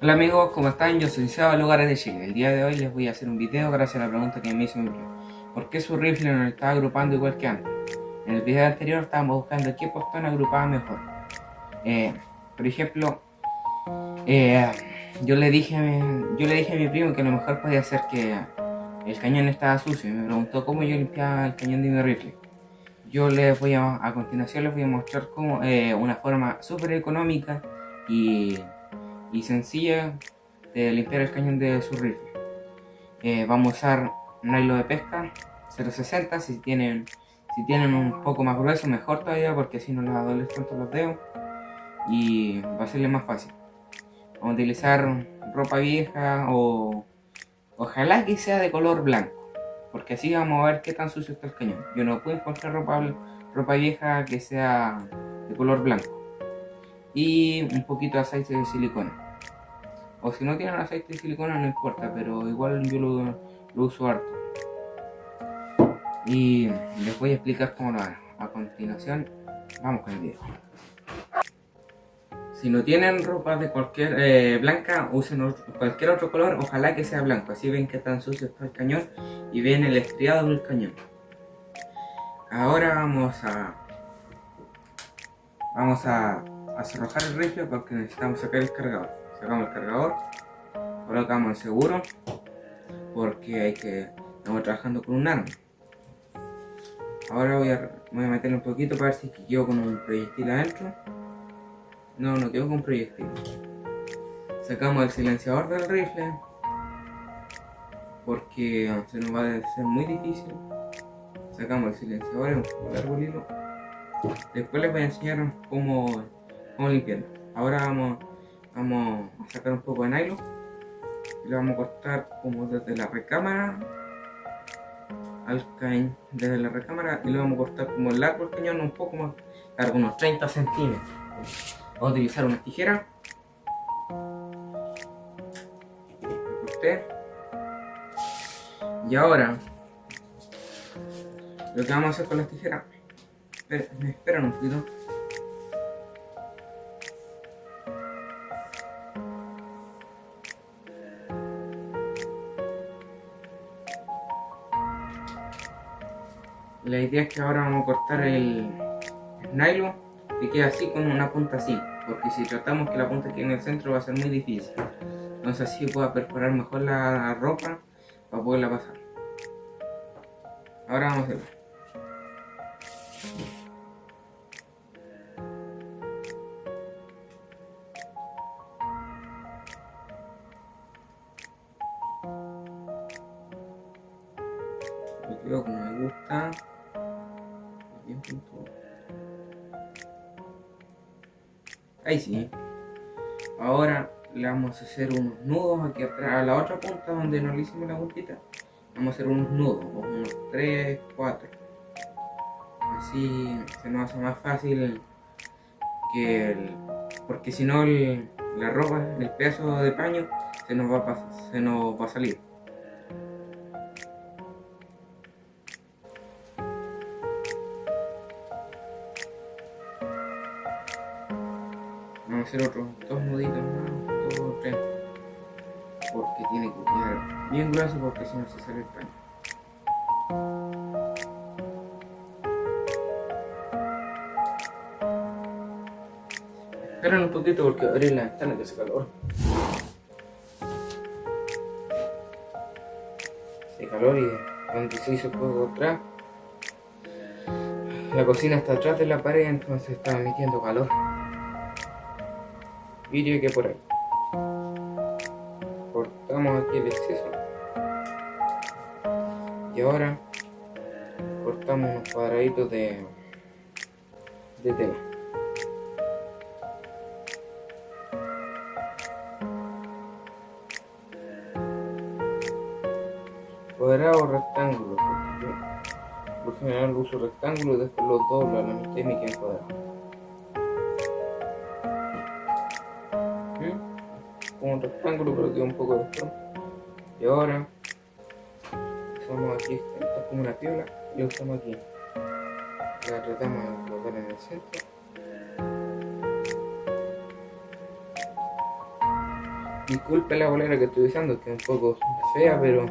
Hola amigos, ¿cómo están? Yo soy Seba Lugares de Chile. El día de hoy les voy a hacer un video gracias a la pregunta que me hizo mi primo. ¿Por qué su rifle no lo estaba agrupando igual que antes? En el video anterior estábamos buscando qué postón agrupaba mejor. Por ejemplo, eh, yo le dije a mi primo que a lo mejor podía ser que el cañón estaba sucio y me preguntó cómo yo limpiaba el cañón de mi rifle. A continuación les voy a mostrar cómo, una forma súper económica y sencilla de limpiar el cañón de su rifle. Vamos a usar un hilo de pesca 0.60. Si tienen un poco más grueso, mejor todavía, porque así no les va a doler tanto los dedos y va a serles más fácil. Vamos a utilizar ropa vieja o ojalá que sea de color blanco, porque así vamos a ver qué tan sucio está el cañón. Yo no puedo encontrar ropa vieja que sea de color blanco, y un poquito de aceite de silicona. O si no tienen aceite de silicona no importa, pero igual yo lo uso harto. Y les voy a explicar cómo lo hago. A continuación, vamos con el video. Si no tienen ropa de cualquier blanca, usen cualquier otro color, ojalá que sea blanco. Así ven que tan sucio está el cañón y ven el estriado del cañón. Ahora vamos a cerrojar el rifle porque necesitamos sacar el cargador. Sacamos el cargador, colocamos el seguro porque estamos trabajando con un arma. Ahora voy a meterle un poquito para ver si quedo con un proyectil adentro. No quedo con proyectil. Sacamos el silenciador del rifle porque se nos va a ser muy difícil. Sacamos el silenciador, es un poco largo el hilo. Después les voy a enseñar cómo limpiarlo. Ahora vamos a sacar un poco de nylon y lo vamos a cortar como desde la recámara desde la recámara, y lo vamos a cortar como el largo del cañón, un poco más largo, unos 30 centímetros. Vamos a utilizar una tijera. Lo corté. Y ahora lo que vamos a hacer con las tijeras, me esperan un poquito. La idea es que ahora vamos a cortar el nylon que quede así, con una punta así, porque si tratamos que la punta quede en el centro va a ser muy difícil. Entonces así pueda perforar mejor la ropa para poderla pasar. Ahora vamos a hacerlo. Lo quedo como me gusta, bien puntuado. Ahí sí. Ahora le vamos a hacer unos nudos aquí atrás, a la otra punta donde no le hicimos la puntita. Vamos a hacer unos nudos, unos 3, 4. Así se nos hace más fácil porque si no la ropa, el pedazo de paño se nos va a salir. Vamos a hacer otros 2 nuditos más, 2 o 3, porque tiene que quedar bien grueso, porque si no se sale el paño. Esperen un poquito porque abrí la ventana que hace calor. Hace calor y cuando se hizo fuego atrás, la cocina está atrás de la pared, entonces estaba metiendo calor. Diría que por ahí. Cortamos aquí el exceso. Y ahora cortamos unos cuadraditos de tela. Cuadrado o rectángulo, porque yo por general uso rectángulo y después los doblo a la mitad y me quedan cuadrados. Como un rectángulo, pero queda un poco de forma. Y ahora usamos aquí, esta es como una piola, y la usamos aquí. La tratamos de colocar en el centro. Disculpe la bolera que estoy usando, que es un poco fea, pero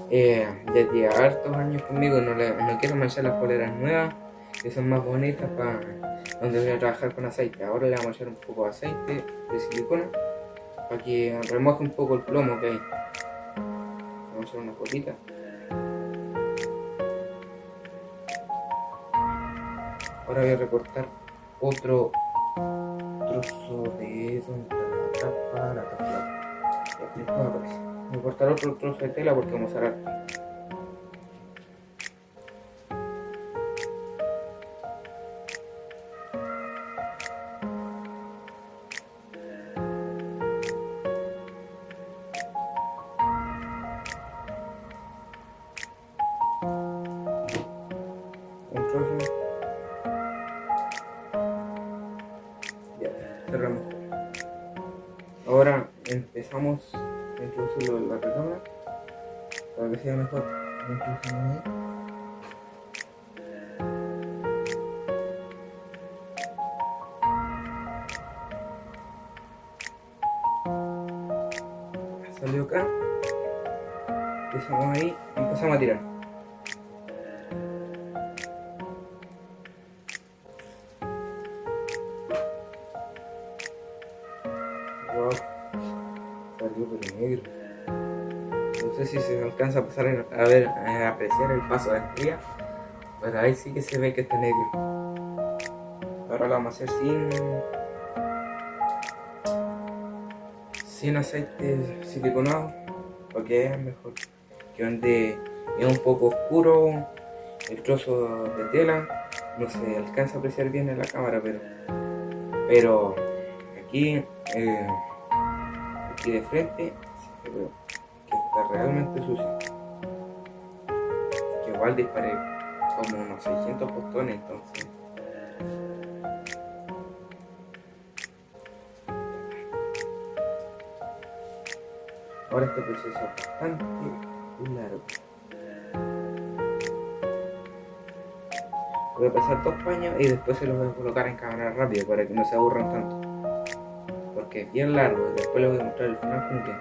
desde hartos años conmigo no quiero manchar las poleras nuevas, que son más bonitas para donde voy a trabajar con aceite. Ahora le vamos a echar un poco de aceite de silicona para que remoje un poco el plomo que hay. Vamos a echar una gotita. Ahora voy a recortar otro trozo de eso, la tapa. Después aparece. Voy a cortar otro trozo de tela porque vamos a usar harto. Un trozo. Ya, cerramos. Ahora empezamos a introducirlo en la recámara para que sea mejor. Lo introducimos ahí. Salió acá. Empezamos ahí y empezamos a tirar. Wow, salió pero negro. No sé si se alcanza a pasar a ver, a apreciar el paso de estría, pero ahí sí que se ve que está negro. Ahora lo vamos a hacer sin aceite siliconado, porque es mejor. Que donde es un poco oscuro el trozo de tela, no se alcanza a apreciar bien en la cámara, pero aquí, aquí de frente se ve que está realmente sucio. Que igual disparé como unos 600 postones, entonces ahora este proceso es bastante largo. Voy a pasar 2 paños y después se los voy a colocar en cámara rápido para que no se aburran tanto, porque es bien largo y después les voy a mostrar el final como que.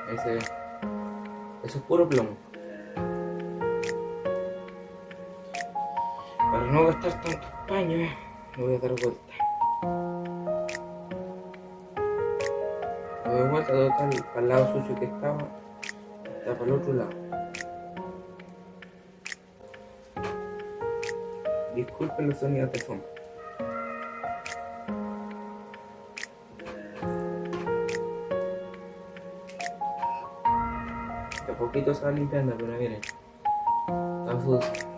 Ahí se ve. Eso es puro plomo. Para no gastar tantos paños, le voy a dar vuelta. Le doy vuelta total para el lado sucio que estaba, está para el otro lado. Disculpen los sonidos de fondo. De poquito se va limpiando, pero miren, está sucio.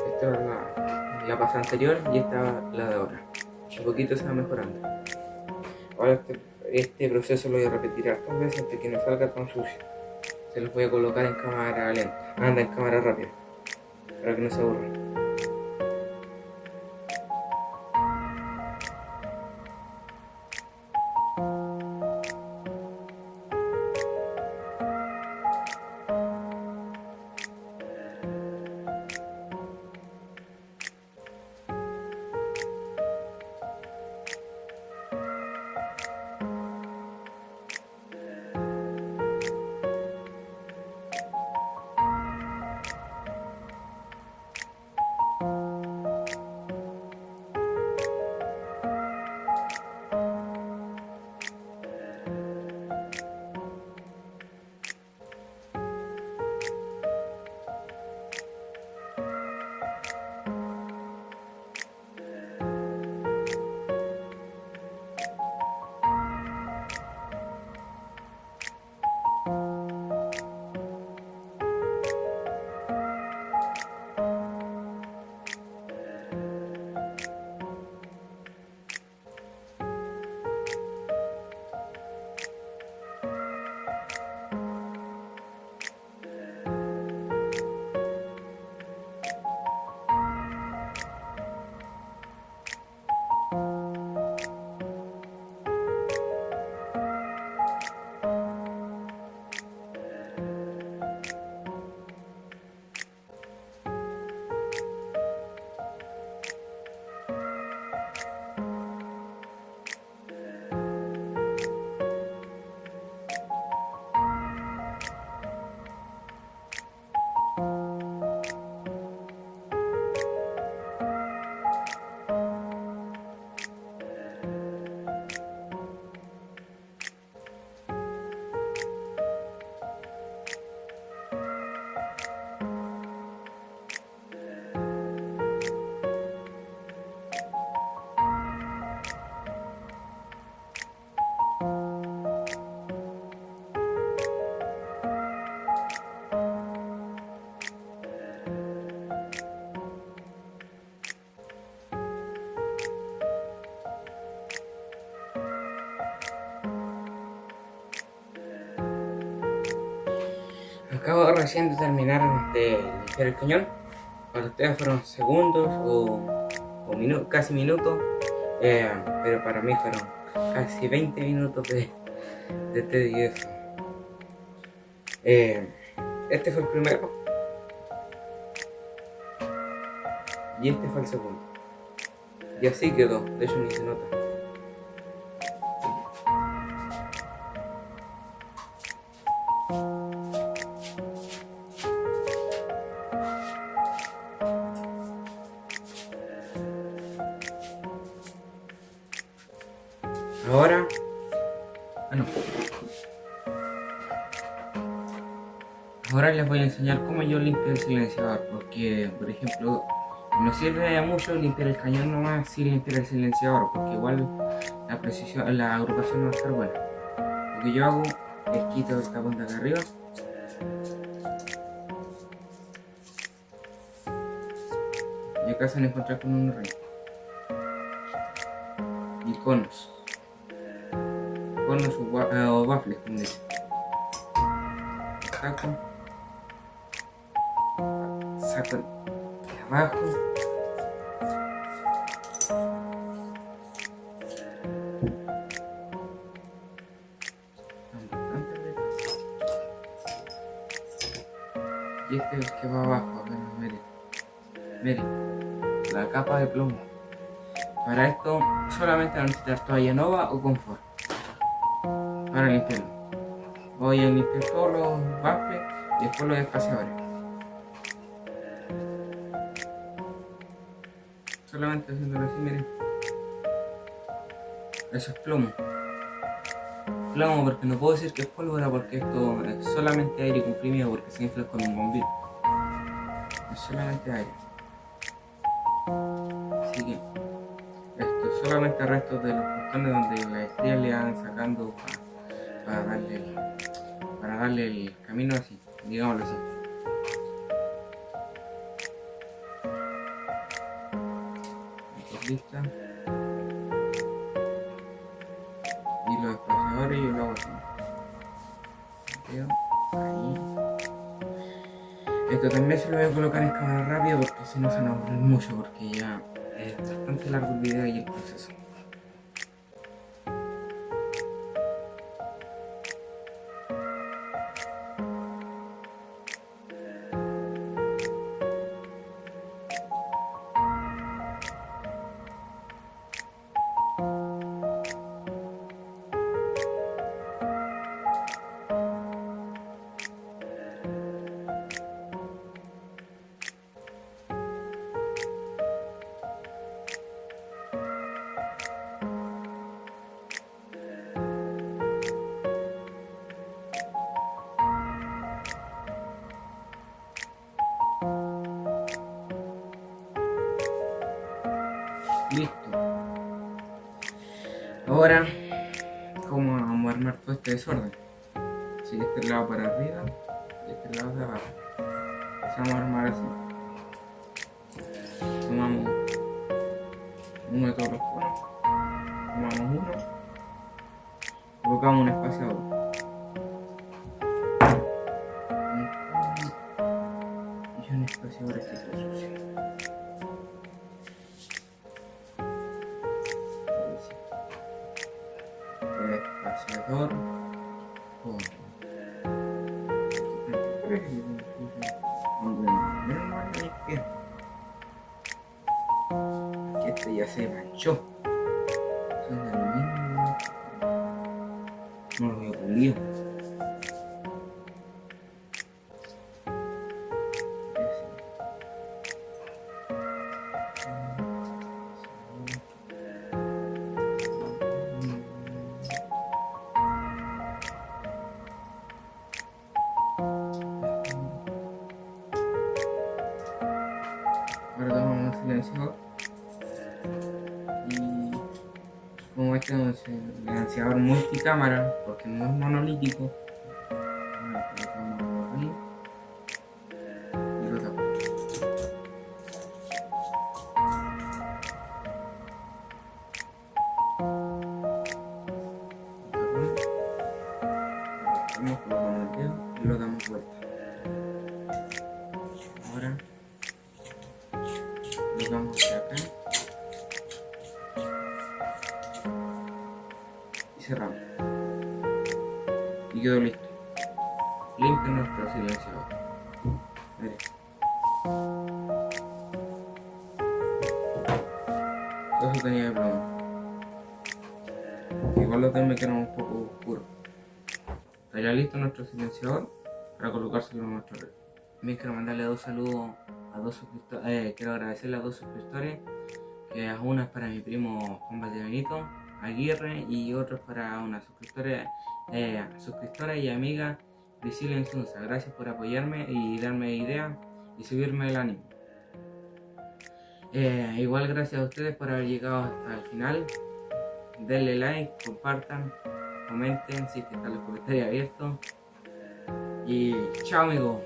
Esta era la pasada anterior y esta la de ahora. De poquito se va mejorando. Ahora este proceso lo voy a repetir hartas veces hasta que no salga tan sucio. Se los voy a colocar en cámara lenta, anda en cámara rápida, para que no se aburran. Acabo recién de terminar de limpiar el cañón. Para ustedes fueron segundos o casi minutos, pero para mí fueron casi 20 minutos de tedioso. Este fue el primero y este fue el segundo. Y así quedó, de hecho ni se nota. Ahora, bueno, ahora les voy a enseñar cómo yo limpio el silenciador, porque por ejemplo no sirve mucho limpiar el cañón nomás sin limpiar el silenciador, porque igual la precisión, la agrupación no va a estar buena. Lo que yo hago es quito el tapón de acá arriba y acá se van a encontrar con un rey y conos o waffles, como dicen. Saco de abajo, y este es el que va abajo. Miren, la capa de plomo. Para esto solamente necesitas toalla nova o confort para limpiarlo. Voy a limpiar todos los baffles y después los espaciadores. Solamente haciéndolo así, miren. Eso es plomo. Plomo, porque no puedo decir que es pólvora, porque esto es solamente aire comprimido, porque se infla con un bombín. Es solamente aire. Así que esto es solamente restos de los portones donde las estrellas le van sacando para darle el camino así, digámoslo así. Lista. Y los espaciadores yo lo hago así. Ahí. Esto también se lo voy a colocar en cámara rápida porque si no se nos aburre mucho, porque ya es bastante largo el video y el proceso. Listo. Ahora, ¿cómo vamos a armar todo este desorden? Así que este lado para arriba y este lado de abajo. Empezamos a armar así. Tomamos uno de todos los conos, tomamos uno, colocamos un espaciador. Y un espaciador que está sucio. Espaciador con que este ya se manchó. Son de aluminio. No lo voy a pulir. Ahora tomamos el silenciador y como este es un silenciador multicámara porque no es monolítico, lo colocamos ahí y lo tapamos. Lo colocamos el dedo y lo damos vuelta. Ahora lo vamos de acá y cerramos. Y quedó listo. Limpio nuestro silenciador. Miren. Eso tenía de plomo. Igual los demás me quedaron un poco oscuros. Estaría listo nuestro silenciador para colocárselo en nuestra red. También quiero mandarle dos saludos a dos suscriptores. Quiero agradecerle a dos suscriptores. Que una es para mi primo Juan Valdebenito Aguirre y otro es para una suscriptora y amiga Priscila Insunza. Gracias por apoyarme y darme ideas y subirme el ánimo. Igual gracias a ustedes por haber llegado hasta el final. Denle like, compartan, comenten si es que están los comentarios abiertos. Y chao amigos.